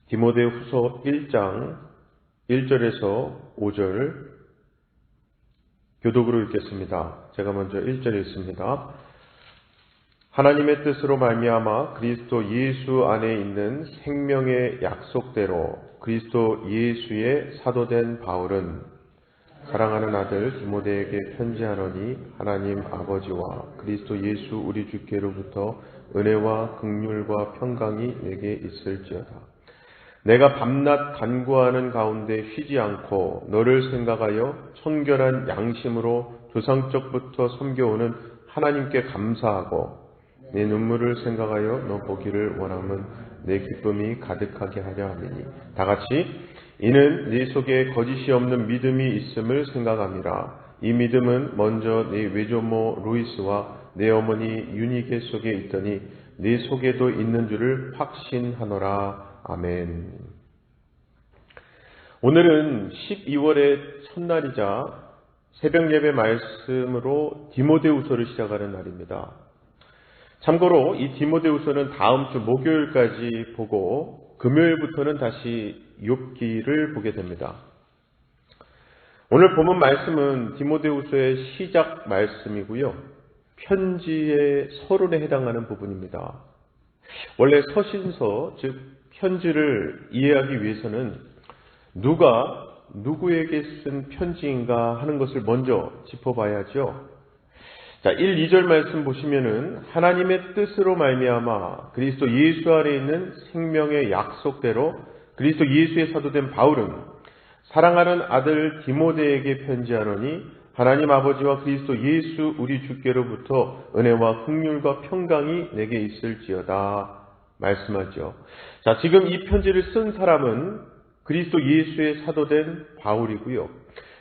디모데후서 1장 1절에서 5절 교독으로 읽겠습니다. 제가 먼저 1절에 있습니다. 하나님의 뜻으로 말미암아 그리스도 예수 안에 있는 생명의 약속대로 그리스도 예수의 사도된 바울은 사랑하는 아들 디모데에게 편지하노니 하나님 아버지와 그리스도 예수 우리 주께로부터 은혜와 긍휼과 평강이 내게 있을지어다. 내가 밤낮 간구하는 가운데 쉬지 않고 너를 생각하여 청결한 양심으로 조상적부터 섬겨오는 하나님께 감사하고 내 눈물을 생각하여 너 보기를 원함은 내 기쁨이 가득하게 하려 함이니 다 같이 이는 네 속에 거짓이 없는 믿음이 있음을 생각함이라. 이 믿음은 먼저 네 외조모 루이스와 내 어머니 유니게 속에 있더니 네 속에도 있는 줄을 확신하노라. 아멘. 오늘은 12월의 첫날이자 새벽 예배 말씀으로 디모데후서를 시작하는 날입니다. 참고로 이 디모데후서는 다음 주 목요일까지 보고 금요일부터는 다시 욥기를 보게 됩니다. 오늘 본문 말씀은 디모데후서의 시작 말씀이고요. 편지의 서론에 해당하는 부분입니다. 원래 서신서, 즉 편지를 이해하기 위해서는 누가 누구에게 쓴 편지인가 하는 것을 먼저 짚어봐야죠. 자, 1, 2절 말씀 보시면은 하나님의 뜻으로 말미암아 그리스도 예수 안에 있는 생명의 약속대로 그리스도 예수의 사도된 바울은 사랑하는 아들 디모데에게 편지하노니 하나님 아버지와 그리스도 예수 우리 주께로부터 은혜와 긍휼과 평강이 내게 있을지어다 말씀하죠. 자, 지금 이 편지를 쓴 사람은 그리스도 예수의 사도된 바울이고요.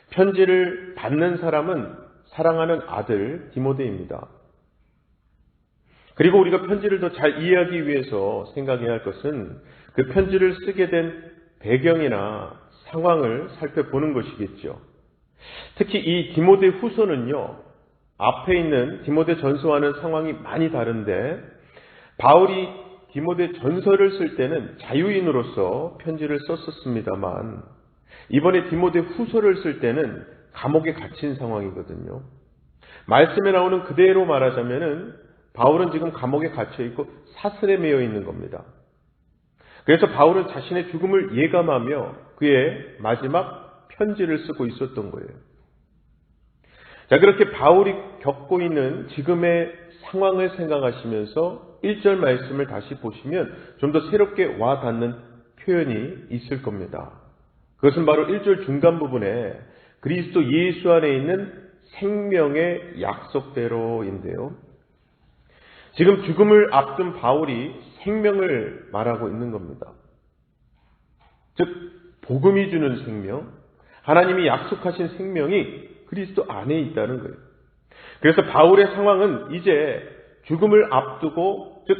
편지를 받는 사람은 사랑하는 아들 디모데입니다. 그리고 우리가 편지를 더 잘 이해하기 위해서 생각해야 할 것은 그 편지를 쓰게 된 배경이나 상황을 살펴보는 것이겠죠. 특히 이 디모데 후서는요, 앞에 있는 디모데 전서와는 상황이 많이 다른데 바울이 디모데 전서를 쓸 때는 자유인으로서 편지를 썼었습니다만 이번에 디모데 후서를 쓸 때는 감옥에 갇힌 상황이거든요. 말씀에 나오는 그대로 말하자면은 바울은 지금 감옥에 갇혀 있고 사슬에 매여 있는 겁니다. 그래서 바울은 자신의 죽음을 예감하며 그의 마지막 편지를 쓰고 있었던 거예요. 자, 그렇게 바울이 겪고 있는 지금의 상황을 생각하시면서 1절 말씀을 다시 보시면 좀 더 새롭게 와 닿는 표현이 있을 겁니다. 그것은 바로 1절 중간 부분에 그리스도 예수 안에 있는 생명의 약속대로인데요. 지금 죽음을 앞둔 바울이 생명을 말하고 있는 겁니다. 즉 복음이 주는 생명, 하나님이 약속하신 생명이 그리스도 안에 있다는 거예요. 그래서 바울의 상황은 이제 죽음을 앞두고 즉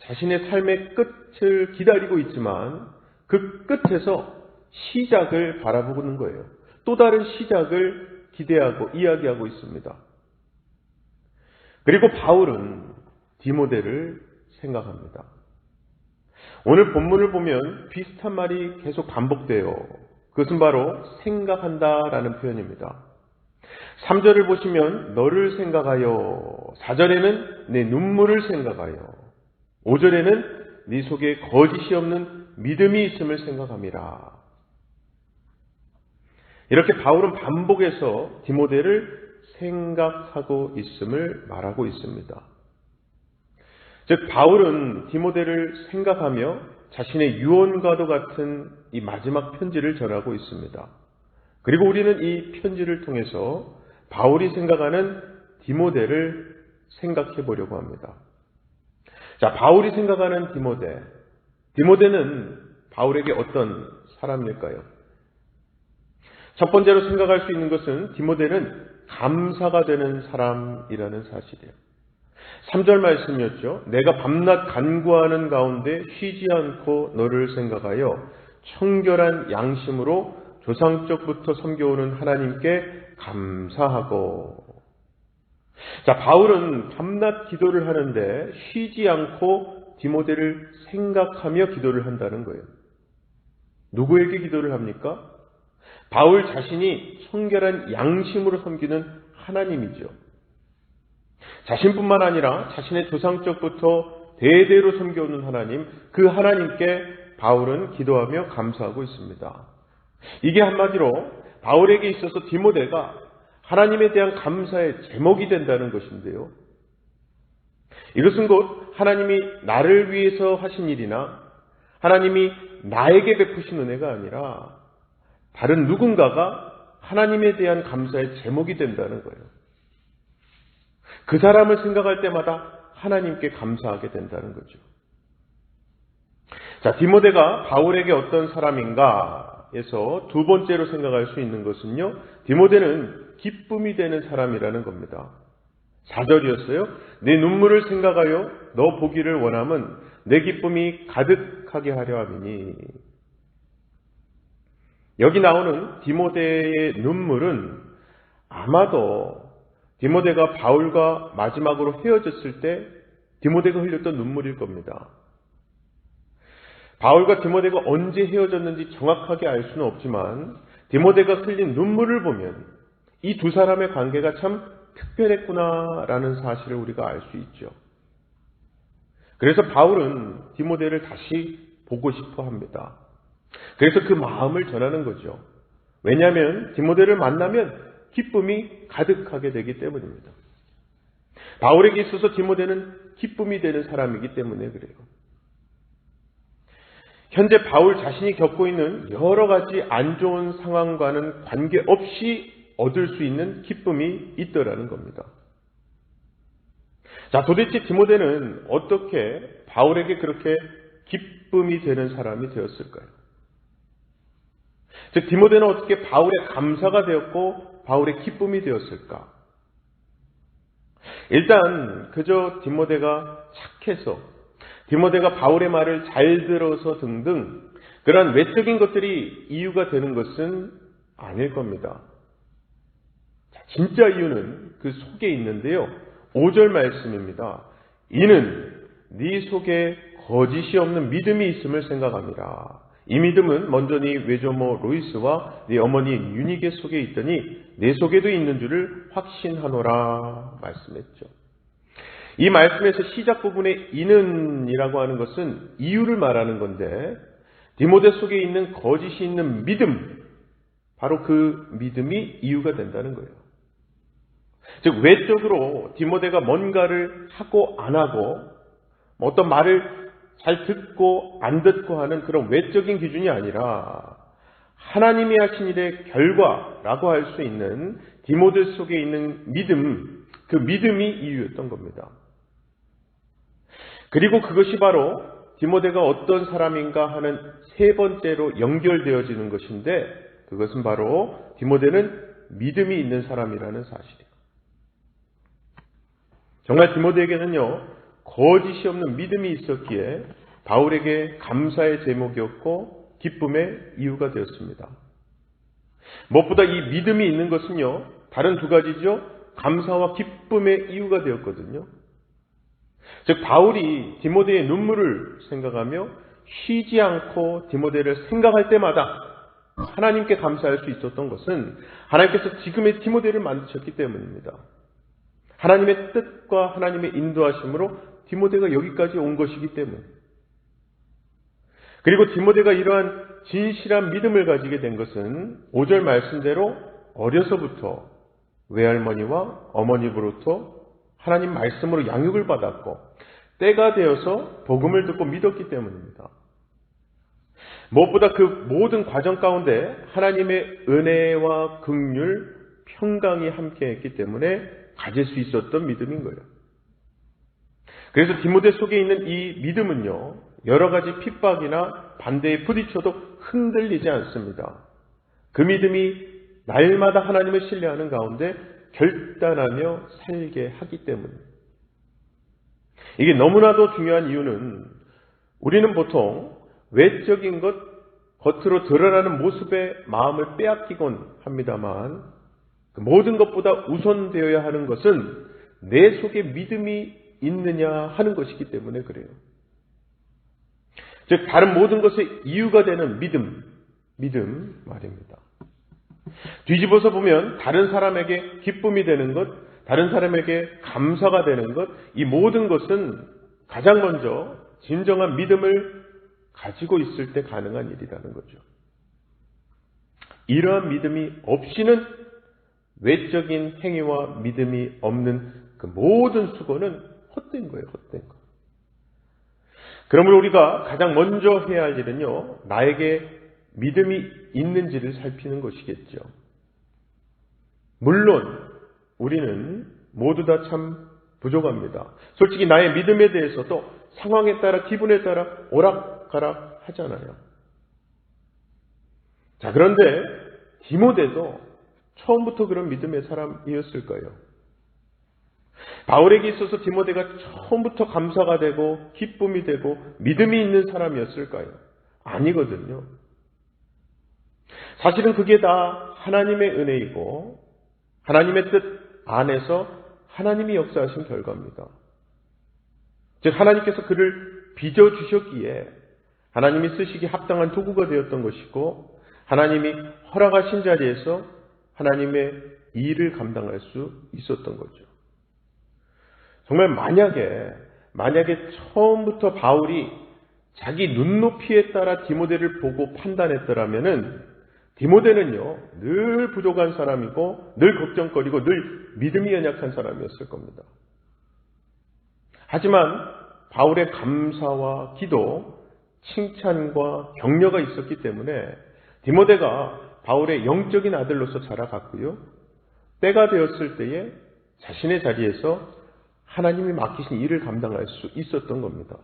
자신의 삶의 끝을 기다리고 있지만 그 끝에서 시작을 바라보는 거예요. 또 다른 시작을 기대하고 이야기하고 있습니다. 그리고 바울은 디모데를 생각합니다. 오늘 본문을 보면 비슷한 말이 계속 반복돼요. 그것은 바로 생각한다라는 표현입니다. 3절을 보시면 너를 생각하여, 4절에는 내 눈물을 생각하여, 5절에는 네 속에 거짓이 없는 믿음이 있음을 생각함이라. 이렇게 바울은 반복해서 디모데를 생각하고 있음을 말하고 있습니다. 즉 바울은 디모데를 생각하며 자신의 유언과도 같은 이 마지막 편지를 전하고 있습니다. 그리고 우리는 이 편지를 통해서 바울이 생각하는 디모데를 생각해 보려고 합니다. 자, 바울이 생각하는 디모데. 디모데는 바울에게 어떤 사람일까요? 첫 번째로 생각할 수 있는 것은 디모데는 감사가 되는 사람이라는 사실이에요. 3절 말씀이었죠. 내가 밤낮 간구하는 가운데 쉬지 않고 너를 생각하여 청결한 양심으로 조상적부터 섬겨오는 하나님께 감사하고. 자, 바울은 밤낮 기도를 하는데 쉬지 않고 디모데를 생각하며 기도를 한다는 거예요. 누구에게 기도를 합니까? 바울 자신이 청결한 양심으로 섬기는 하나님이죠. 자신뿐만 아니라 자신의 조상적부터 대대로 섬겨오는 하나님, 그 하나님께 바울은 기도하며 감사하고 있습니다. 이게 한마디로 바울에게 있어서 디모데가 하나님에 대한 감사의 제목이 된다는 것인데요. 이것은 곧 하나님이 나를 위해서 하신 일이나 하나님이 나에게 베푸신 은혜가 아니라 다른 누군가가 하나님에 대한 감사의 제목이 된다는 거예요. 그 사람을 생각할 때마다 하나님께 감사하게 된다는 거죠. 자, 디모데가 바울에게 어떤 사람인가 에서 두 번째로 생각할 수 있는 것은요, 디모데는 기쁨이 되는 사람이라는 겁니다. 4절이었어요. 내 눈물을 생각하여 너 보기를 원함은 내 기쁨이 가득하게 하려 함이니. 여기 나오는 디모데의 눈물은 아마도 디모데가 바울과 마지막으로 헤어졌을 때 디모데가 흘렸던 눈물일 겁니다. 바울과 디모데가 언제 헤어졌는지 정확하게 알 수는 없지만 디모데가 흘린 눈물을 보면 이 두 사람의 관계가 참 특별했구나라는 사실을 우리가 알 수 있죠. 그래서 바울은 디모데를 다시 보고 싶어 합니다. 그래서 그 마음을 전하는 거죠. 왜냐하면 디모데를 만나면 기쁨이 가득하게 되기 때문입니다. 바울에게 있어서 디모데는 기쁨이 되는 사람이기 때문에 그래요. 현재 바울 자신이 겪고 있는 여러 가지 안 좋은 상황과는 관계없이 얻을 수 있는 기쁨이 있더라는 겁니다. 자, 도대체 디모데는 어떻게 바울에게 그렇게 기쁨이 되는 사람이 되었을까요? 즉, 디모데는 어떻게 바울의 감사가 되었고 바울의 기쁨이 되었을까? 일단 그저 디모데가 착해서, 디모데가 바울의 말을 잘 들어서 등등 그런 외적인 것들이 이유가 되는 것은 아닐 겁니다. 진짜 이유는 그 속에 있는데요. 5절 말씀입니다. 이는 네 속에 거짓이 없는 믿음이 있음을 생각합니다. 이 믿음은 먼저 네 외조모 로이스와 네 어머니 유니게 속에 있더니 내 속에도 있는 줄을 확신하노라 말씀했죠. 이 말씀에서 시작 부분에 이는이라고 하는 것은 이유를 말하는 건데 디모데 속에 있는 거짓이 있는 믿음, 바로 그 믿음이 이유가 된다는 거예요. 즉 외적으로 디모데가 뭔가를 하고 안 하고 어떤 말을 잘 듣고 안 듣고 하는 그런 외적인 기준이 아니라 하나님이 하신 일의 결과라고 할 수 있는 디모데 속에 있는 믿음, 그 믿음이 이유였던 겁니다. 그리고 그것이 바로 디모데가 어떤 사람인가 하는 세 번째로 연결되어지는 것인데 그것은 바로 디모데는 믿음이 있는 사람이라는 사실이에요. 정말 디모데에게는요, 거짓이 없는 믿음이 있었기에 바울에게 감사의 제목이었고 기쁨의 이유가 되었습니다. 무엇보다 이 믿음이 있는 것은요, 다른 두 가지죠. 감사와 기쁨의 이유가 되었거든요. 즉 바울이 디모데의 눈물을 생각하며 쉬지 않고 디모데를 생각할 때마다 하나님께 감사할 수 있었던 것은 하나님께서 지금의 디모데를 만드셨기 때문입니다. 하나님의 뜻과 하나님의 인도하심으로 디모데가 여기까지 온 것이기 때문에, 그리고 디모데가 이러한 진실한 믿음을 가지게 된 것은 5절 말씀대로 어려서부터 외할머니와 어머니로부터 하나님 말씀으로 양육을 받았고 때가 되어서 복음을 듣고 믿었기 때문입니다. 무엇보다 그 모든 과정 가운데 하나님의 은혜와 긍휼, 평강이 함께했기 때문에 가질 수 있었던 믿음인 거예요. 그래서 디모데 속에 있는 이 믿음은요, 여러 가지 핍박이나 반대에 부딪혀도 흔들리지 않습니다. 그 믿음이 날마다 하나님을 신뢰하는 가운데 결단하며 살게 하기 때문입니다. 이게 너무나도 중요한 이유는 우리는 보통 외적인 것, 겉으로 드러나는 모습에 마음을 빼앗기곤 합니다만 그 모든 것보다 우선되어야 하는 것은 내 속에 믿음이 있느냐 하는 것이기 때문에 그래요. 즉 다른 모든 것의 이유가 되는 믿음, 믿음 말입니다. 뒤집어서 보면 다른 사람에게 기쁨이 되는 것, 다른 사람에게 감사가 되는 것, 이 모든 것은 가장 먼저 진정한 믿음을 가지고 있을 때 가능한 일이라는 거죠. 이러한 믿음이 없이는 외적인 행위와 믿음이 없는 그 모든 수고는 헛된 거예요. 헛된 거. 그러므로 우리가 가장 먼저 해야 할 일은요, 나에게 믿음이 있는지를 살피는 것이겠죠. 물론 우리는 모두 다 참 부족합니다. 솔직히 나의 믿음에 대해서도 상황에 따라 기분에 따라 오락가락 하잖아요. 자, 그런데 디모데도 처음부터 그런 믿음의 사람이었을까요? 바울에게 있어서 디모데가 처음부터 감사가 되고 기쁨이 되고 믿음이 있는 사람이었을까요? 아니거든요. 사실은 그게 다 하나님의 은혜이고 하나님의 뜻 안에서 하나님이 역사하신 결과입니다. 즉 하나님께서 그를 빚어주셨기에 하나님이 쓰시기 합당한 도구가 되었던 것이고 하나님이 허락하신 자리에서 하나님의 일을 감당할 수 있었던 거죠. 정말 만약에 처음부터 바울이 자기 눈높이에 따라 디모데를 보고 판단했더라면은 디모데는요 늘 부족한 사람이고 늘 걱정거리고 늘 믿음이 연약한 사람이었을 겁니다. 하지만 바울의 감사와 기도, 칭찬과 격려가 있었기 때문에 디모데가 바울의 영적인 아들로서 자라갔고요. 때가 되었을 때에 자신의 자리에서 하나님이 맡기신 일을 감당할 수 있었던 겁니다.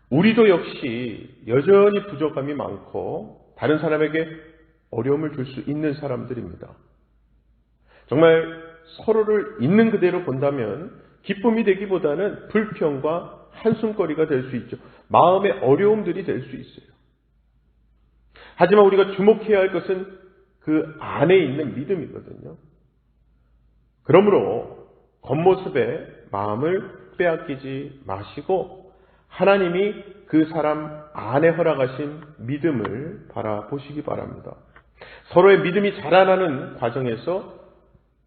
우리도 역시 여전히 부족함이 많고 다른 사람에게 어려움을 줄 수 있는 사람들입니다. 정말 서로를 있는 그대로 본다면 기쁨이 되기보다는 불평과 한숨거리가 될 수 있죠. 마음의 어려움들이 될 수 있어요. 하지만 우리가 주목해야 할 것은 그 안에 있는 믿음이거든요. 그러므로 겉모습에 마음을 빼앗기지 마시고 하나님이 그 사람 안에 허락하신 믿음을 바라보시기 바랍니다. 서로의 믿음이 자라나는 과정에서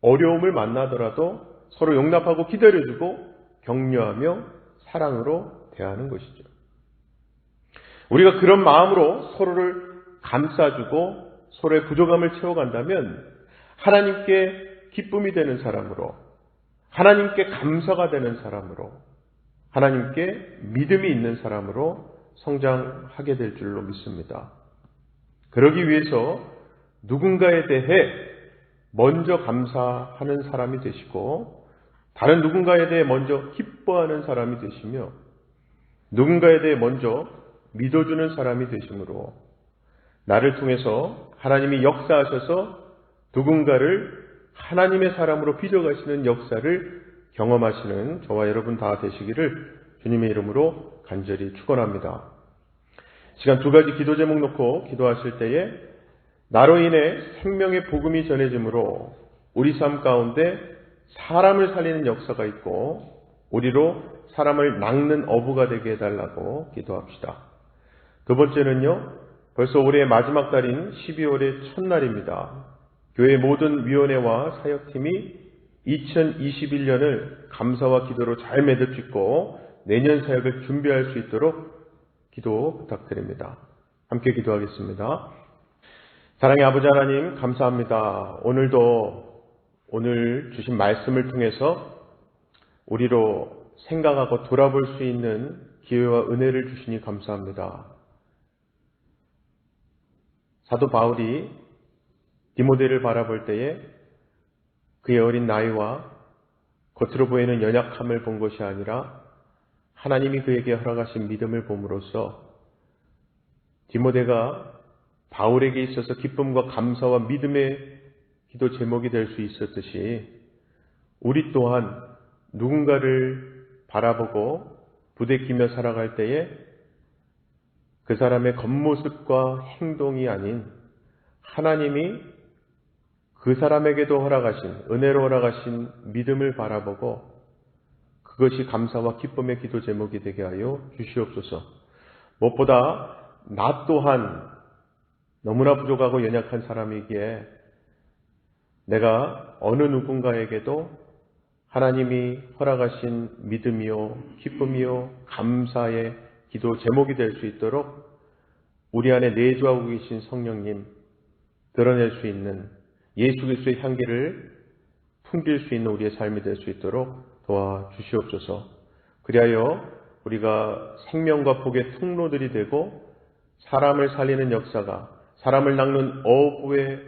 어려움을 만나더라도 서로 용납하고 기다려주고 격려하며 사랑으로 대하는 것이죠. 우리가 그런 마음으로 서로를 감싸주고 서로의 부족함을 채워간다면 하나님께 기쁨이 되는 사람으로, 하나님께 감사가 되는 사람으로, 하나님께 믿음이 있는 사람으로 성장하게 될 줄로 믿습니다. 그러기 위해서 누군가에 대해 먼저 감사하는 사람이 되시고 다른 누군가에 대해 먼저 기뻐하는 사람이 되시며 누군가에 대해 먼저 믿어주는 사람이 되시므로 나를 통해서 하나님이 역사하셔서 누군가를 하나님의 사람으로 빚어가시는 역사를 경험하시는 저와 여러분 다 되시기를 주님의 이름으로 간절히 축원합니다. 시간 두 가지 기도 제목 놓고 기도하실 때에 나로 인해 생명의 복음이 전해지므로 우리 삶 가운데 사람을 살리는 역사가 있고 우리로 사람을 낚는 어부가 되게 해달라고 기도합시다. 두 번째는요, 벌써 올해의 마지막 달인 12월의 첫날입니다. 교회 모든 위원회와 사역팀이 2021년을 감사와 기도로 잘 매듭짓고 내년 사역을 준비할 수 있도록 기도 부탁드립니다. 함께 기도하겠습니다. 사랑의 아버지 하나님 감사합니다. 오늘 주신 말씀을 통해서 우리로 생각하고 돌아볼 수 있는 기회와 은혜를 주시니 감사합니다. 사도 바울이 디모데를 바라볼 때에 그의 어린 나이와 겉으로 보이는 연약함을 본 것이 아니라 하나님이 그에게 허락하신 믿음을 봄으로써 디모데가 바울에게 있어서 기쁨과 감사와 믿음의 기도 제목이 될 수 있었듯이 우리 또한 누군가를 바라보고 부대끼며 살아갈 때에 그 사람의 겉모습과 행동이 아닌 하나님이 그 사람에게도 허락하신, 은혜로 허락하신 믿음을 바라보고 그것이 감사와 기쁨의 기도 제목이 되게 하여 주시옵소서. 무엇보다 나 또한 너무나 부족하고 연약한 사람이기에 내가 어느 누군가에게도 하나님이 허락하신 믿음이요, 기쁨이요, 감사의 기도 제목이 될 수 있도록 우리 안에 내주하고 계신 성령님 드러낼 수 있는 예수 그리스도의 향기를 풍길 수 있는 우리의 삶이 될 수 있도록 도와주시옵소서. 그리하여 우리가 생명과 복의 통로들이 되고 사람을 살리는 역사가, 사람을 낚는 어부의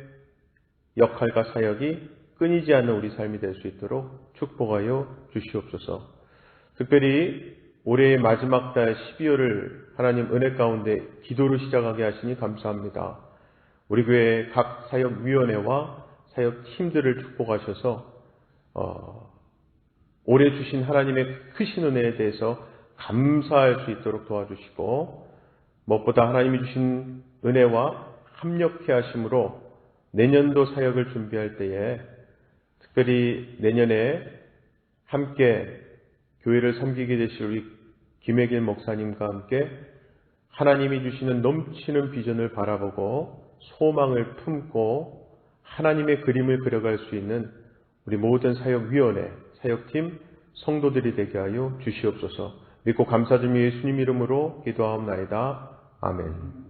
역할과 사역이 끊이지 않는 우리 삶이 될 수 있도록 축복하여 주시옵소서. 특별히 올해의 마지막 달 12월을 하나님 은혜 가운데 기도로 시작하게 하시니 감사합니다. 우리 교회 각 사역위원회와 사역팀들을 축복하셔서 올해 주신 하나님의 크신 은혜에 대해서 감사할 수 있도록 도와주시고, 무엇보다 하나님이 주신 은혜와 합력케 하심으로 내년도 사역을 준비할 때에 특별히 내년에 함께 교회를 섬기게 되실 우리 김혜길 목사님과 함께 하나님이 주시는 넘치는 비전을 바라보고 소망을 품고 하나님의 그림을 그려갈 수 있는 우리 모든 사역위원회, 사역팀, 성도들이 되게 하여 주시옵소서. 믿고 감사드리며 예수님 이름으로 기도하옵나이다. 아멘.